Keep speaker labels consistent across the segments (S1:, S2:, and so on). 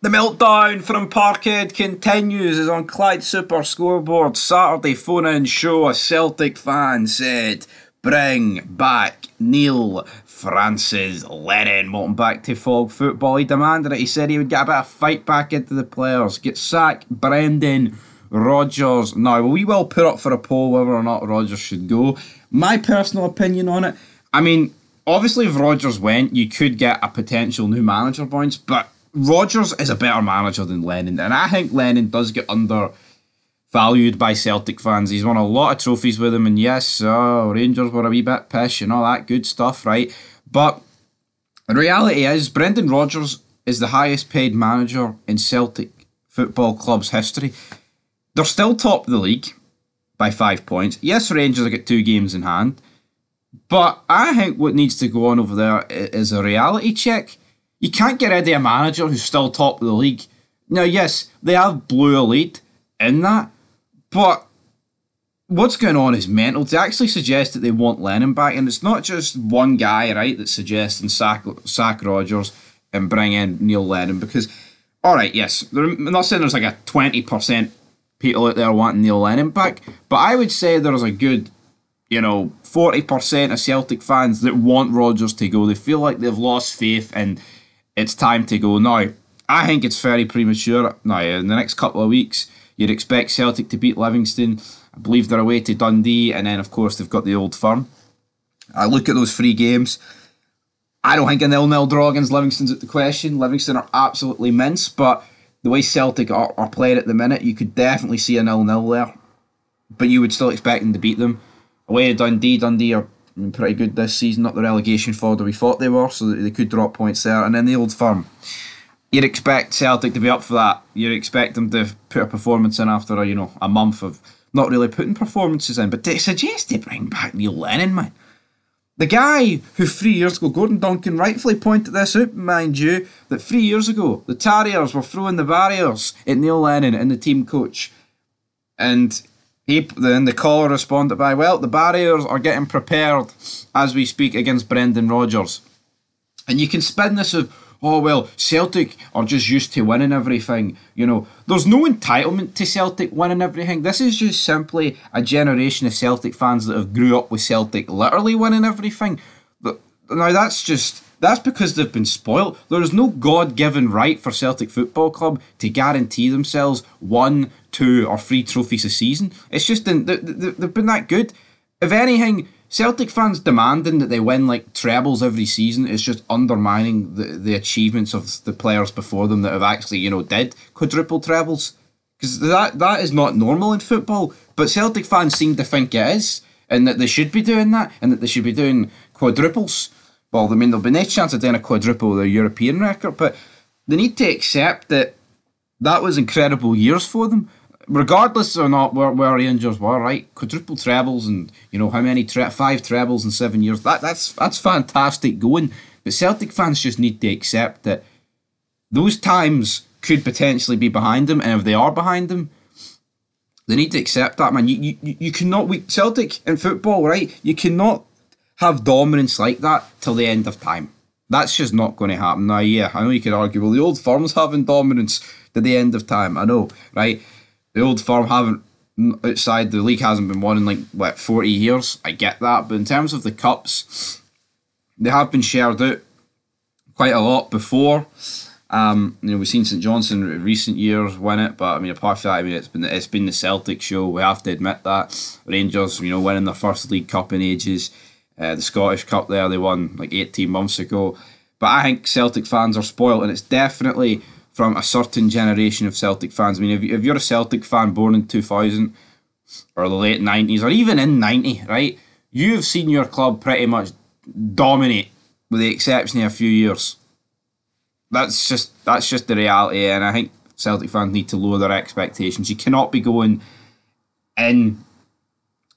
S1: The meltdown from Parkhead continues as on Clyde Super Scoreboard Saturday phone-in show. A Celtic fan said, "Bring back Neil Francis Lennon." Welcome back to Fog Football. He demanded it. He said he would get a bit of fight back into the players. Get sacked Brendan Rodgers. Now, we will put up for a poll whether or not Rodgers should go. My personal opinion on it, I mean, obviously if Rodgers went, you could get a potential new manager points, but Rodgers is a better manager than Lennon, and I think Lennon does get undervalued by Celtic fans. He's won a lot of trophies with him, and yes, Rangers were a wee bit pish and all that good stuff, right? But the reality is, Brendan Rodgers is the highest paid manager in Celtic Football Club's history. They're still top of the league by 5 points. Yes, Rangers have got 2 games in hand, but I think what needs to go on over there is a reality check. You can't get rid of a manager who's still top of the league. Now, yes, they have blew a lead in that, but what's going on is mental. To actually suggest that they want Lennon back, and it's not just one guy, right, that's suggesting sack Rodgers and bring in Neil Lennon, because, alright, yes, I'm not saying there's like a 20% people out there wanting Neil Lennon back, but I would say there's a good 40% of Celtic fans that want Rodgers to go. They feel like they've lost faith and it's time to go. Now, I think it's very premature. Now, in the next couple of weeks, you'd expect Celtic to beat Livingston. I believe they're away to Dundee, and then, of course, they've got the Old Firm. I look at those 3 games. I don't think a 0-0 draw against Livingston's at the question. Livingston are absolutely mince, but the way Celtic are playing at the minute, you could definitely see a 0-0 there. But you would still expect them to beat them. Away to Dundee are pretty good this season, not the relegation fodder we thought they were, so they could drop points there. And then the Old Firm, you'd expect Celtic to be up for that. You'd expect them to put a performance in after a month of not really putting performances in. But to suggest they bring back Neil Lennon, man, the guy who 3 years ago, Gordon Duncan rightfully pointed this out, mind you, that 3 years ago the Terriers were throwing the barriers at Neil Lennon and the team coach, and then the caller responded by, "Well, the barriers are getting prepared as we speak against Brendan Rodgers." And you can spin this of, "Oh, well, Celtic are just used to winning everything." There's no entitlement to Celtic winning everything. This is just simply a generation of Celtic fans that have grew up with Celtic literally winning everything. Now, that's because they've been spoilt. There is no God-given right for Celtic Football Club to guarantee themselves 1, 2 or 3 trophies a season. It's just they've been that good. If anything, Celtic fans demanding that they win like trebles every season is just undermining the achievements of the players before them that have actually did quadruple trebles, because that is not normal in football. But Celtic fans seem to think it is, and that they should be doing that, and that they should be doing quadruples. Well, I mean, there'll be no chance of doing a quadruple with a European record, but they need to accept that was incredible years for them, regardless or not where Rangers were, right? Quadruple trebles and, how many, 5 trebles in 7 years. That's fantastic going. But Celtic fans just need to accept that those times could potentially be behind them, and if they are behind them, they need to accept that, man. You cannot, Celtic in football, right? You cannot have dominance like that till the end of time. That's just not going to happen. Now, yeah, I know you could argue, well, the Old Firm's having dominance to the end of time. I know, right? The Old Firm outside the league hasn't been won in 40 years. I get that, but in terms of the cups, they have been shared out quite a lot before. We've seen St Johnstone in recent years win it, but I mean, apart from that, it's been the Celtic show. We have to admit that. Rangers, winning their first League Cup in ages. The Scottish Cup there, they won 18 months ago. But I think Celtic fans are spoiled, and it's definitely from a certain generation of Celtic fans. I mean, if you're a Celtic fan born in 2000 or the late 90s, or even in 90, right, you have seen your club pretty much dominate with the exception of a few years. That's just the reality, and I think Celtic fans need to lower their expectations. You cannot be going in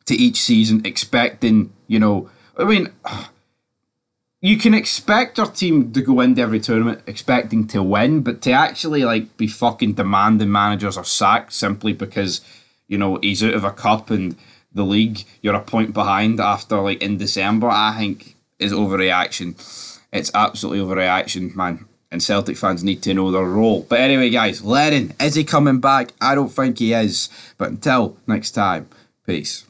S1: to each season expecting, you can expect your team to go into every tournament expecting to win, but to actually be fucking demanding managers are sacked simply because he's out of a cup and the league you're a point behind after in December, I think is overreaction. It's absolutely overreaction, man. and Celtic fans need to know their role. But anyway, guys, Lennon, is he coming back? I don't think he is. But until next time, peace.